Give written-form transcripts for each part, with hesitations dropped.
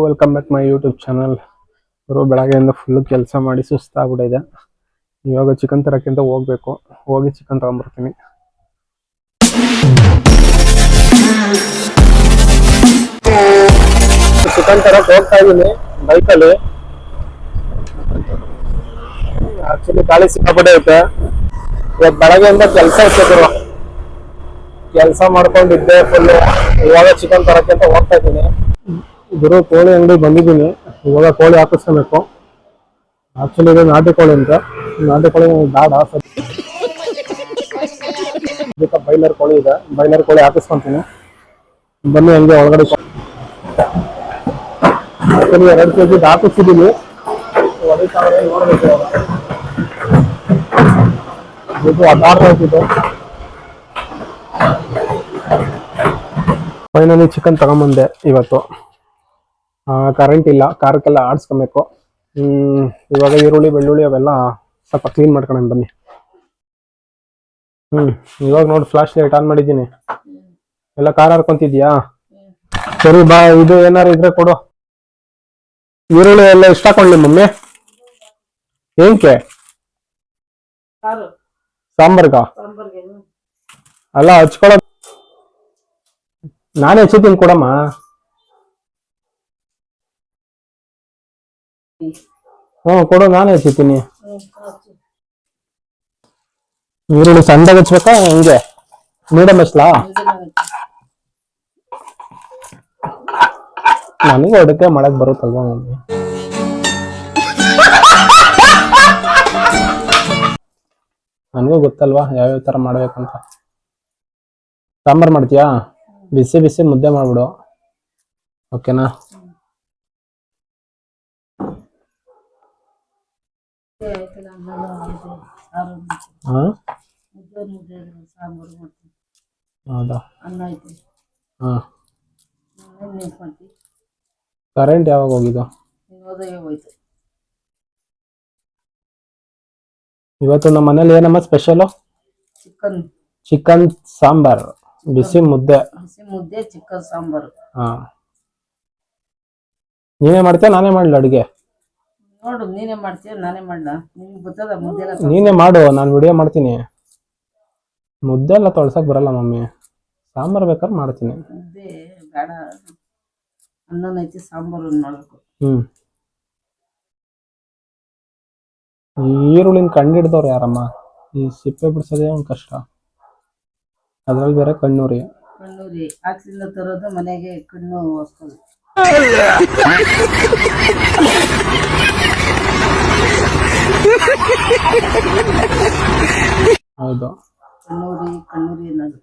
Welcome back my YouTube channel. ಬೆಳಗ್ಗೆಯಿಂದ full ಕೆಲಸ ಮಾಡಿ ಸುಸ್ತಾಗ್ಬಿಟ್ಟಿದೆ. ಇವಾಗ ಚಿಕನ್ ತರಕ್ಕೆ ಅಂತ ಹೋಗ್ಬೇಕು. ಹೋಗಿ ಚಿಕನ್ ತಗೊಂಡ್ಬರ್ತೀನಿ. ಚಿಕನ್ ತರಕ್ಕೆ ಹೋಗ್ತಾ ಇದ್ದೀನಿ ಬೈಕಲ್ಲಿ. ಆಕ್ಚುಲಿ ಗಾಳಿ ಸಿಕ್ಕಾಪಟ್ಟೆ ಐತೆ. ಇವತ್ತು ಬೆಳಗ್ಗೆಯಿಂದ ಕೆಲಸ ಇರ್ತಿದ್ರು. ಕೆಲಸ ಮಾಡ್ಕೊಂಡಿದ್ದೆ ಫುಲ್. ಇವಾಗ ಚಿಕನ್ ತರಕ್ಕೆ ಅಂತ ಹೋಗ್ತಾ ಇದ್ದೀನಿ. ಗುರು ಕೋಳಿ ಅಂಗಡಿ ಬಂದಿದ್ದೀನಿ. ಇವಾಗ ಕೋಳಿ ಹಾಕಿಸ್ಕೋಬೇಕು. ಆಕ್ಚುಲಿ ಇದು ನಾಟಿ ಕೋಳಿ ಅಂತ. ನಾಟಿ ಕೋಳಿ ಬೇಡ, ಬೈಲರ್ ಕೋಳಿ ಇದೆ. ಬೈಲರ್ ಕೋಳಿ ಹಾಕಿಸ್ಕೊಂತೀನಿ. ಬನ್ನಿ ಹಂಗೆ ಒಳಗಡೆ. Actually 2 kg ಹಾಕಿಸಿದ್ದೀನಿ. ನೋಡ್ಬೇಕು. ಇದು 16 ಹೋಗ್ತಿದೆ. ಫೈನಲಿ ಚಿಕನ್ ತಗೊಂಬಂದೆ ಇವತ್ತು. ಕರೆಂಟ್ ಇಲ್ಲ, ಖಾರಕ್ಕೆಲ್ಲ ಆಡಿಸ್ಕೊಬೇಕು. ಇವಾಗ ಈರುಳ್ಳಿ ಬೆಳ್ಳುಳ್ಳಿ ಅವೆಲ್ಲ ಸ್ವಲ್ಪ ಕ್ಲೀನ್ ಮಾಡ್ಕೊಂಡು ಬನ್ನಿ. ಇವಾಗ ನೋಡಿ ಫ್ಲಾಶ್ ಲೈಟ್ ಆನ್ ಮಾಡಿದ್ದೀನಿ. ಎಲ್ಲ ಖಾರ ಹರ್ಕೊಂತಿದ್ಯಾ? ಸರಿ ಬಾ, ಇದು ಏನಾರು ಇದ್ರೆ ಕೊಡು. ಈರುಳ್ಳಿ ಎಲ್ಲ ಇಷ್ಟ ಹಾಕೊಂಡ್ಲಿ ಮಮ್ಮಿ. ಏನಕ್ಕೆ? ಸಾಂಬಾರ್ಗ ಅಲ್ಲ ಹಚ್ಕೊಳ. ನಾನೇ ಹೆಚ್ಚಿದ್ದೀನಿ ಕೊಡಮ್ಮ. ಕೊಡು, ನಾನೇ ಹೆಚ್ಚಿದ್ದೀನಿ. ಈರುಳ್ಳಿ ಸಣ್ಣದಾಗಿ ಹಚ್ಬೇಕಾ ಹೆಂಗೆ? ಮೀಡಿಯಂ ಹಚ್ಲಾ? ನನಗೂ ಅಡುಗೆ ಮಾಡಕ್ ಬರುತ್ತಲ್ವಾ ಮಮ್ಮಿ. ನನಗೂ ಗೊತ್ತಲ್ವಾ ಯಾವ್ಯಾವ ತರ ಮಾಡ್ಬೇಕಂತ. ಸಾಂಬಾರ್ ಮಾಡ್ತೀಯಾ? ಬಿಸಿ ಬಿಸಿ ಮುದ್ದೆ ಮಾಡ್ಬಿಡು, ಓಕೆನಾ? ಹೌದಾ? ಕರೆಂಟ್ ಯಾವಾಗ ಹೋಗಿದ್ದು? ಇವತ್ತು ನಮ್ಮ ಮನೇಲಿ ಏನಮ್ಮ ಸ್ಪೆಷಲ್? ಚಿಕನ್ ಸಾಂಬಾರ್, ಬಿಸಿ ಮುದ್ದೆ. ಚಿಕನ್ ಸಾಂಬಾರ್. ನೀನೇ ಮಾಡ್ತೀಯ ನಾನೇ ಮಾಡ್ಲ ಅಡುಗೆ? ನೋಡು, ನೀನೇ ಮಾಡ್ತೀಯ ನಾನೇ ಮಾಡ್ಲ? ನಿಮ್ಗೆ ಗೊತ್ತದ ಮುದ್ದೆ? ನೀನೇ ಮಾಡು, ನಾನು ವಿಡಿಯೋ ಮಾಡ್ತೀನಿ. ಮುದ್ದೆ ಎಲ್ಲ ತೊಳ್ಸಕ್ ಬರಲ್ಲ ಮಮ್ಮಿ. ಸಾಂಬಾರ್ ಬೇಕಾದ್ರೆ ಮಾಡ್ತೀನಿ. ಮುದ್ದೆ ಬೇಡ, ಅನ್ನನೈತಿ, ಸಾಂಬಾರು ಮಾಡ್ಬೇಕು. ಈರುಳ್ಳಿನ ಕಂಡು ಹಿಡ್ದವ್ರು ಯಾರಮ್ಮ? ಈ ಸಿಪ್ಪೆ ಬಿಡ್ಸೋದೇ ಒಂದು ಕಷ್ಟ, ಅದ್ರಲ್ಲಿ ಬೇರೆ ಕಣ್ಣೂರಿ. ಆಚೆಯಿಂದ ತರೋದು ಮನೆಗೆ ಕಣ್ಣು ಹೊಸ್ತದೆ. ಹೌದು, ಕಣ್ಣೂರಿ ಅನ್ನೋದು.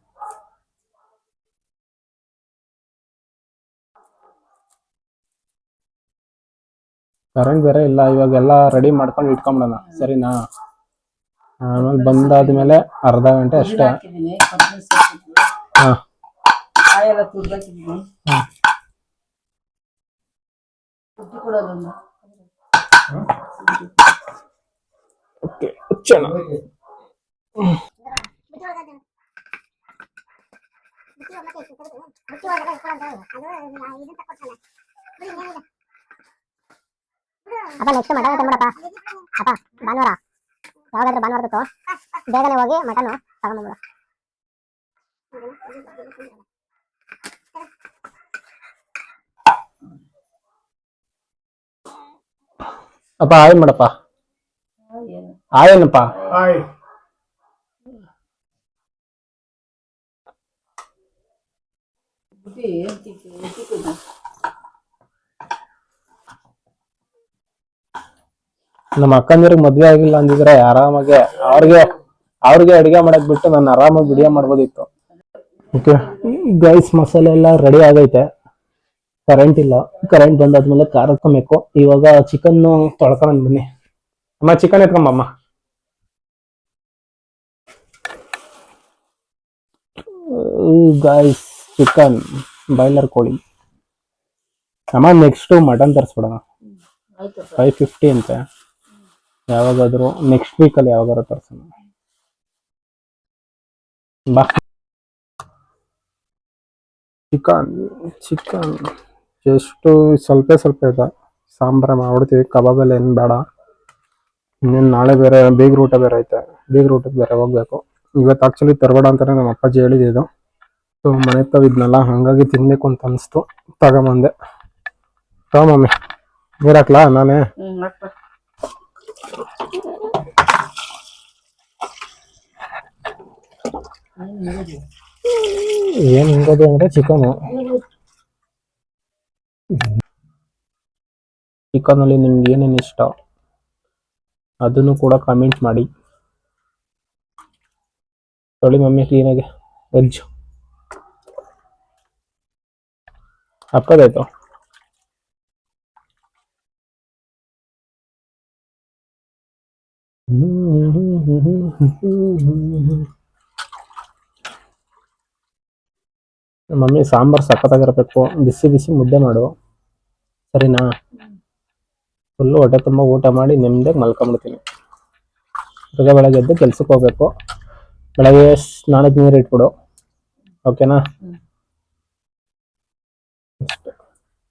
ಕರೆಂಟ್ ಬೇರೆ ಇಲ್ಲ. ಇವಾಗೆಲ್ಲ ರೆಡಿ ಮಾಡ್ಕೊಂಡು ಇಟ್ಕೊಂಬಿಡೋಣ, ಸರಿನಾ? ಆಮೇಲೆ ಬಂದಾದ್ಮೇಲೆ ಅರ್ಧ ಗಂಟೆ ಅಷ್ಟೇ. ಓಕೆ, ಅಪ್ಪ ನೆಕ್ಸ್ಟ್ ಮಟನ್ ತಂದ್ಬಿಡಪ್ಪ. ಅಪ್ಪ ಭಾನುವಾರ ಯಾವಾಗಾದ್ರೂ ಭಾನುವಾರ ಬಿಟ್ಟು ಬೇಗನೆ ಹೋಗಿ ಮಟನ್ ತಗೊಂಡ್ಬಿಡು. ಅಪ್ಪ ಆಯ್ ಮಾಡಪ್ಪ. ಆಯೇನಪ್ಪ? ನಮ್ಮ ಅಕ್ಕಂದಿರಿಗೆ ಮದ್ವೆ ಆಗಿಲ್ಲ ಅಂದಿದ್ರೆ ಆರಾಮಾಗೆ ಅವ್ರಿಗೆ ಅಡಿಗೆ ಮಾಡಕ್ ಬಿಟ್ಟು ನಾನು ಆರಾಮಾಗಿ ವಿಡಿಯೋ ಮಾಡ್ಬೋದಿತ್ತು. ಓಕೆ ಗೈಸ್, ಮಸಾಲೆ ಎಲ್ಲ ರೆಡಿ ಆಗೈತೆ. ಕರೆಂಟ್ ಇಲ್ಲ. ಕರೆಂಟ್ ಬಂದಾದ್ಮೇಲೆ ಖಾರ ಹಾಕಬೇಕು. ಇವಾಗ ಚಿಕನ್ ತೊಳ್ಕೊಂಡ್ ಬನ್ನಿ. ಅಮ್ಮ ಚಿಕನ್ ಎತ್ಕೊಂಬಮ್ಮ. ಗೈಸ್, ಚಿಕನ್ ಬಾಯ್ಲರ್ ಕೋಳಿ. ಅಮ್ಮ ನೆಕ್ಸ್ಟ್ ಮಟನ್ ತರಿಸ್ಬಿಡೋಣ. 550 ಅಂತೆ. ಯಾವಾಗಾದ್ರು ನೆಕ್ಸ್ಟ್ ವೀಕಲ್ಲಿ ಯಾವಾಗಾದ್ರು ತರ್ಸೋಣ ಬಾ. ಚಿಕನ್ ಎಷ್ಟು ಸ್ವಲ್ಪ ಸ್ವಲ್ಪ ಇದೆ. ಸಾಂಬಾರ ಮಾಡ್ಬಿಡ್ತೀವಿ, ಕಬಾಬ್ ಎಲ್ಲ ಏನು ಬೇಡ. ಇನ್ನೇನು ನಾಳೆ ಬೇರೆ ಬೀಗ್ರ ಊಟ ಬೇರೆ ಐತೆ, ಬೀಗ್ರ ಊಟಕ್ಕೆ ಬೇರೆ ಹೋಗ್ಬೇಕು. ಇವತ್ತು ಆ್ಯಕ್ಚುಲಿ ತರಬೇಡ ಅಂತಾನೆ ನಮ್ಮ ಅಪ್ಪಾಜಿ ಹೇಳಿದ್ದು. ಸೊ ಮನೆ ತಾವಿದ್ನಲ್ಲ, ಹಾಗಾಗಿ ತಿನ್ಬೇಕು ಅಂತ ಅನಿಸ್ತು, ತಗೊಂಬಂದೆ. ಮಮ್ಮಿ ನೀರು ಹಾಕ್ಲಾ ನಾನೇ? ಹಾಕ್ಪ. ಏನು ಹಿಂಗೋದು ಅಂದರೆ ಚಿಕನು. ಚಿಕನಲ್ಲಿ ನಿಮ್ಗೆ ಏನೇನು ಇಷ್ಟ ಅದನ್ನು ಕೂಡ ಕಮೆಂಟ್ ಮಾಡಿ. ತೊಳಿ ಮಮ್ಮಿ ಕ್ಲೀನಾಗೆ ವೆಜ್ ಹಾಕೋದಾಯ್ತು. ಮಮ್ಮಿ ಸಾಂಬಾರ್ ಸಖತ್ತಾಗಿರ್ಬೇಕು, ಬಿಸಿ ಬಿಸಿ ಮುದ್ದೆ ಮಾಡು ಸರಿನಾ? ಫುಲ್ಲು ಹೊಟ್ಟೆ ತುಂಬ ಊಟ ಮಾಡಿ ನೆಮ್ಮದಿಯಾಗಿ ಮಲ್ಕೊಂಡ್ಬಿಡ್ತೀನಿ. ತಿರ್ಗಾ ಬೆಳಗ್ಗೆ ಎದ್ದು ಕೆಲ್ಸಕ್ಕೆ ಹೋಗ್ಬೇಕು. ಬೆಳಗ್ಗೆ ಸ್ನಾನಕ್ಕೆ ನೀರು ಇಟ್ಬಿಡು, ಓಕೆನಾ?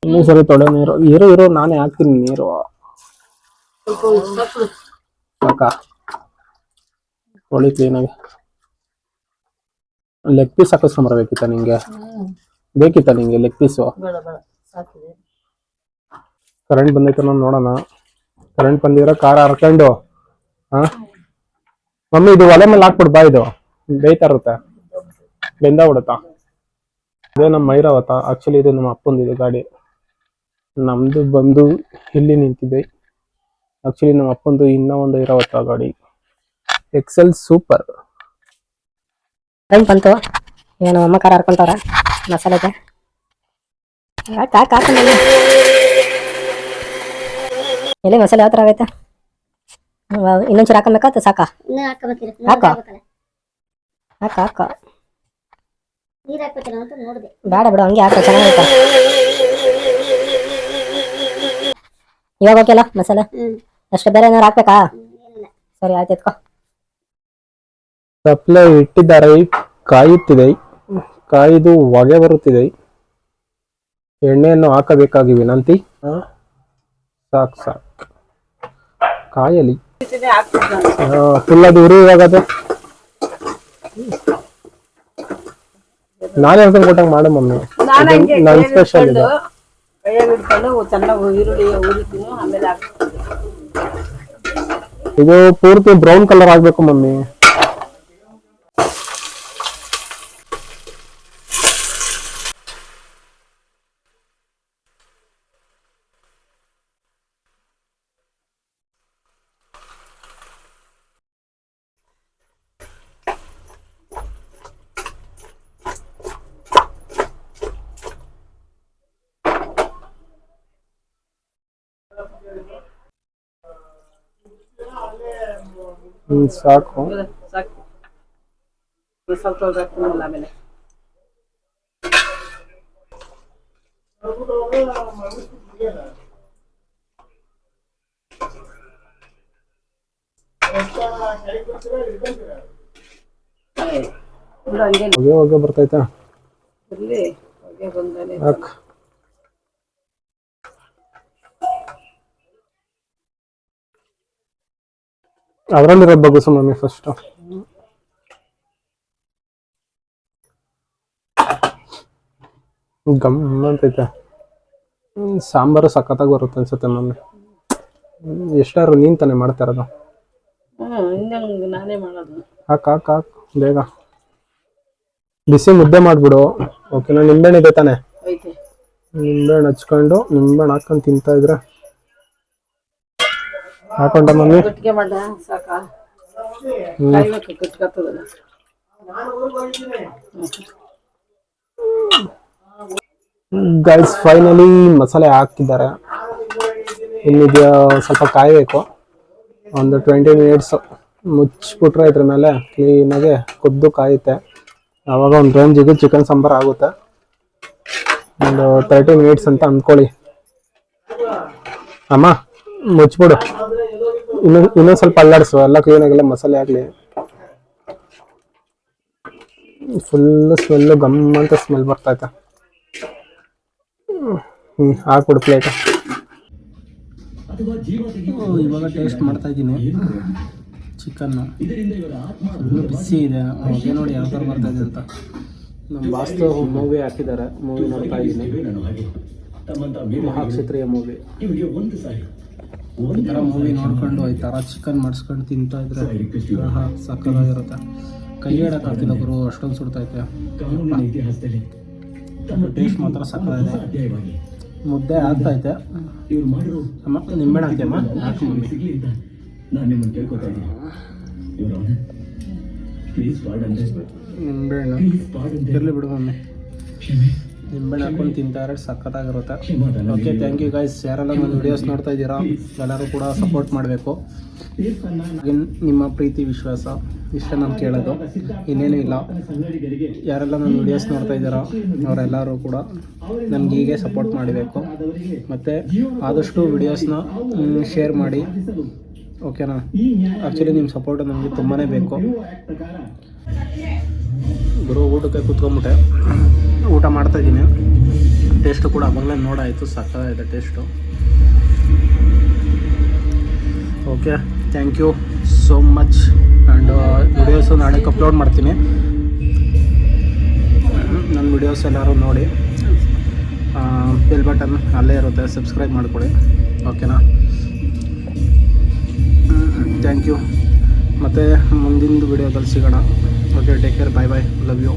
ಇನ್ನೂ ಸರಿ ತೊಳೆ ನೀರು ಇರು ನಾನೇ ಹಾಕ್ತೀನಿ ನೀರು. ಸಾಕಾ? ತೊಳಿ ಕ್ಲೀನಾಗಿ. ಲೆಗ್ ಪೀಸ್ ಹಾಕಿಸ್ಕೊಂಬರ್ಬೇಕಿತ್ತ ನಿಂಗೆ? ಬೇಕಿತ್ತ ನಿಂಗೆ ಲೆಗ್ ಪೀಸು? ಕರೆಂಟ್ ಬಂದೈತೆ ನೋಡೋಣ. ಕರೆಂಟ್ ಬಂದಿದ್ರೆ ಖಾರ ಹರ್ಕೊಂಡು. ಹಾ ಮಮ್ಮಿ ಇದು ಒಲೆ ಮೇಲೆ ಹಾಕ್ಬಿಡು ಬಾ, ಇದು ಬೇಯ್ತಾ ಇರುತ್ತೆ, ಬೆಂದಾಗ್ಬಿಡುತ್ತಾ. ಇದೇ ನಮ್ಮ ಮೈರಾವತ. ಆಕ್ಚುಲಿ ಇದು ನಮ್ಮ ಅಪ್ಪಂದಿದೆ ಗಾಡಿ, ನಮ್ದು ಬಂದು ಇಲ್ಲಿ ನಿಂತಿದೆ. ಆಕ್ಚುಲಿ ನಮ್ಮ ಅಪ್ಪಂದು ಇನ್ನೂ ಒಂದು ಐರಾವತ ಗಾಡಿ, ಎಕ್ಸೆಲ್ ಸೂಪರ್. ಟೈಮ್ ಬಂತು, ಏನು ಅಮ್ಮ ಖಾರ ಹರ್ಕೊಂತವ್ರ ಮಸಾಲೆಗೆ. ಎಲ್ಲಿ ಮಸಾಲೆ ಯಾವ ಥರ ಆಗೈತೆ? ಇನ್ನೊಂಚೂರು ಹಾಕಬೇಕಾ ಸಾಕಾ? ಹಾಕ ಹಾಕ ಹಾಕ, ಬೇಡ ಬಿಡು ಹಂಗೆ ಹಾಕ, ಚೆನ್ನಾಗೈತೆ. ಇವಾಗ ಓಕೆಲ್ಲ ಮಸಾಲೆ? ಅಷ್ಟು ಬೇರೆ ಏನಾರು ಹಾಕ್ಬೇಕಾ? ಸರಿ ಆಯ್ತು, ಎತ್ಕೋ. ತಪ್ಪಲೆ ಇಟ್ಟಿದ್ದಾರೆ, ಕಾಯುತ್ತಿದೆ, ಕಾಯ್ದು ಹೊಗೆ ಬರುತ್ತಿದೆ. ಎಣ್ಣೆಯನ್ನು ಹಾಕಬೇಕಾಗಿ ವಿನಂತಿ. ಸಾಕು ಸಾಕು, ಕಾಯಲಿ. ಫುಲ್ ಅದು ಉರಿ ಆಗತ್ತೆ. ನಾನೇ ಹೇಳ್ಕೊಂಡು ಕೊಟ್ಟಂಗೆ ಮಾಡು ಮಮ್ಮಿ, ನನ್ನ ಸ್ಪೆಷಲ್ ಇದು. ಕೈಯಾಗ ಇಟ್ಕೊಂಡು ಚೆನ್ನಾಗಿ ಈರುಳ್ಳಿ ಉರಿತೀನಿ, ಆಮೇಲೆ ಹಾಕ್ತೀನಿ. ಇದು ಪೂರ್ತಿ ಬ್ರೌನ್ ಕಲರ್ ಆಗ್ಬೇಕು ಮಮ್ಮಿ. ಸಾಕು ಸಾಕು, ಸ್ವಲ್ಪ ಹಾಕ್ತೀನಿ ಆಮೇಲೆ. ಹೊಗೆ ಹೊಗೆ ಬರ್ತೈತಾ? ಇರ್ಲಿ, ಹೊಗೆ ಬಂದಾನೆ. ಅದರಲ್ಲಿರೋದು ಬಗ್ಗಿಸು ಮಮ್ಮಿ ಫಸ್ಟ್. ಗಮ್ ಅಂತೈತೆ. ಸಾಂಬಾರು ಸಖತ್ತಾಗಿ ಬರುತ್ತೆ ಅನ್ಸುತ್ತೆ ಮಮ್ಮಿ. ಎಷ್ಟಾರು ನೀನ್ ತಾನೇ ಮಾಡ್ತಾ ಇರೋದು? ನಾನೇ ಮಾಡೋದು. ಹಾಕ್ ಹಾಕ್ ಹಾಕ್ ಬೇಗ. ಬಿಸಿ ಮುದ್ದೆ ಮಾಡ್ಬಿಡು, ಓಕೆನಾ? ನಿಂಬೆಹಣ್ಣು ಇದೆ ತಾನೆ? ನಿಂಬೆಹಣ್ಣು ಹಚ್ಕೊಂಡು ನಿಂಬೆಹಣ್ಣು ಹಾಕೊಂಡು ತಿಂತಾ ಇದ್ರೆ ಹಾಕೊಂಡ ಮಮ್ಮಿ. ಗಟ್ಟಿಗೆ ಮಾಡ ಸಾಕಾ? ಕಟ್ಕತ್ತದಲ್ಲ. ಗೈಸ್ ಫೈನಲಿ ಮಸಾಲೆ ಹಾಕ್ತಿದ್ದಾರೆ. ಇನ್ನಿದೆಯಾ ಸ್ವಲ್ಪ ಕಾಯಬೇಕು, ಒಂದು 20 ಮಿನಿಟ್ಸ್ ಮುಚ್ಚಿಬಿಟ್ರೆ ಇದ್ರ ಮೇಲೆ ಕ್ಲೀನಾಗಿ ಕುದ್ದು ಕಾಯುತ್ತೆ. ಆವಾಗ ಒಂದು ರೇಂಜಿಗೆ ಚಿಕನ್ ಸಾಂಬಾರು ಆಗುತ್ತೆ. ಒಂದು 30 ಮಿನಿಟ್ಸ್ ಅಂತ ಅಂದ್ಕೊಳ್ಳಿ. ಅಮ್ಮ ಮುಚ್ಚಿಬಿಡು, ಇನ್ನೊಂದು ಸ್ವಲ್ಪ ಅಲ್ಲಾಡಿಸು, ಎಲ್ಲ ಕ್ಲೀನಾಗೆಲ್ಲ ಮಸಾಲೆ ಆಗಲಿ. ಫುಲ್ಲು ಸ್ಮೆಲ್ಲು ಗಮ್ ಅಂತ ಸ್ಮೆಲ್ ಬರ್ತೈತೆ. ಹಾಕ್ಬಿಡು ಪ್ಲೇಟ್. ಇವಾಗ ಟೇಸ್ಟ್ ಮಾಡ್ತಾ ಇದ್ದೀನಿ ಚಿಕನ್ನು. ಫುಲ್ಲು ಬಿಸಿ ಇದೆ. ಹೊಗೆ ನೋಡಿ ಯಾವ ಥರ ಬರ್ತಾ ಇದೆ ಅಂತ. ನಮ್ಮ ಬಾಸ್ತು ಮೂವಿ ಹಾಕಿದ್ದಾರೆ, ಮೂವಿ ನೋಡ್ತಾ ಇದ್ದೀನಿ. ಮಹಾಕ್ಷತ್ರಿಯ ಮೂವಿ. ಈ ಥರ ಮೂವಿ ನೋಡ್ಕೊಂಡು ಈ ಥರ ಚಿಕನ್ ಮಾಡಿಸ್ಕೊಂಡು ತಿಂತಾ ಇದ್ರೆ ಸಕ್ಕತ್ತಾಗಿರುತ್ತೆ. ಕೈ ಇಡೋಕ್ಕಾಗ್ತಿಲ್ಲ ಗುರು, ಅಷ್ಟೊಂದು ಸುಡ್ತೈತೆ. ಟೇಸ್ಟ್ ಮಾತ್ರ ಸಕ್ಕತ್ತಾಗಿದೆ. ಮುದ್ದೆ ಆಗ್ತೈತೆ. ಅಮ್ಮ ನಿಂಬೆಹಣ್ಣು ಹಾಕ್ತಿಯಮ್ಮ? ಹಾಕಿ ಮಮ್ಮಿ. ನಿಂಬೆಹಣ್ಣು ಇರಲಿ ಬಿಡು ಮಮ್ಮಿ. ನಿಂಬೆಹಣ್ಣು ಹಾಕೊಂಡು ತಿಂತಾರೆ, ಸಖತ್ತಾಗಿರುತ್ತೆ. Okay, thank you guys. ಯಾರೆಲ್ಲ ನನ್ನ ವಿಡಿಯೋಸ್ ನೋಡ್ತಾ ಇದ್ದೀರಾ ಎಲ್ಲರೂ ಕೂಡ ಸಪೋರ್ಟ್ ಮಾಡಬೇಕು. ನಿಮ್ಮ ಪ್ರೀತಿ ವಿಶ್ವಾಸ ಇಷ್ಟ ನಾನು ಕೇಳೋದು, ಇನ್ನೇನೂ ಇಲ್ಲ. ಯಾರೆಲ್ಲ ನನ್ನ ವಿಡಿಯೋಸ್ ನೋಡ್ತಾ ಇದ್ದೀರಾ ಅವರೆಲ್ಲರೂ ಕೂಡ ನನಗೆ ಹೀಗೆ ಸಪೋರ್ಟ್ ಮಾಡಬೇಕು. ಮತ್ತು ಆದಷ್ಟು ವಿಡಿಯೋಸ್ನ ಶೇರ್ ಮಾಡಿ, ಓಕೆನಾ? ಆ್ಯಕ್ಚುಲಿ ನಿಮ್ಮ ಸಪೋರ್ಟ್ ನಮಗೆ ತುಂಬಾ ಬೇಕು. ಬರೋ ಊಟಕ್ಕೆ ಕೂತ್ಕೊಂಡ್ಬಿಟ್ಟೆ, ಊಟ ಮಾಡ್ತಾಯಿದ್ದೀನಿ. ಟೇಸ್ಟು ಕೂಡ ಅವಾಗಲೇ ನೋಡಾಯಿತು, ಸಕ್ಕತ್ತಾಗಿದೆ taste. Okay, thank you so much. And videos ನಾಳೆಗೆ ಅಪ್ಲೋಡ್ ಮಾಡ್ತೀನಿ. ನನ್ನ ವಿಡಿಯೋಸ್ ಎಲ್ಲರೂ ನೋಡಿ. ಬೆಲ್ ಬಟನ್ ಅಲ್ಲೇ ಇರುತ್ತೆ, ಸಬ್ಸ್ಕ್ರೈಬ್ ಮಾಡ್ಕೊಳ್ಳಿ, ಓಕೆನಾ? Thank you. ಮತ್ತು ಮುಂದಿನ ವಿಡಿಯೋದಲ್ಲಿ ಸಿಗೋಣ. Okay, take care, bye bye, love you.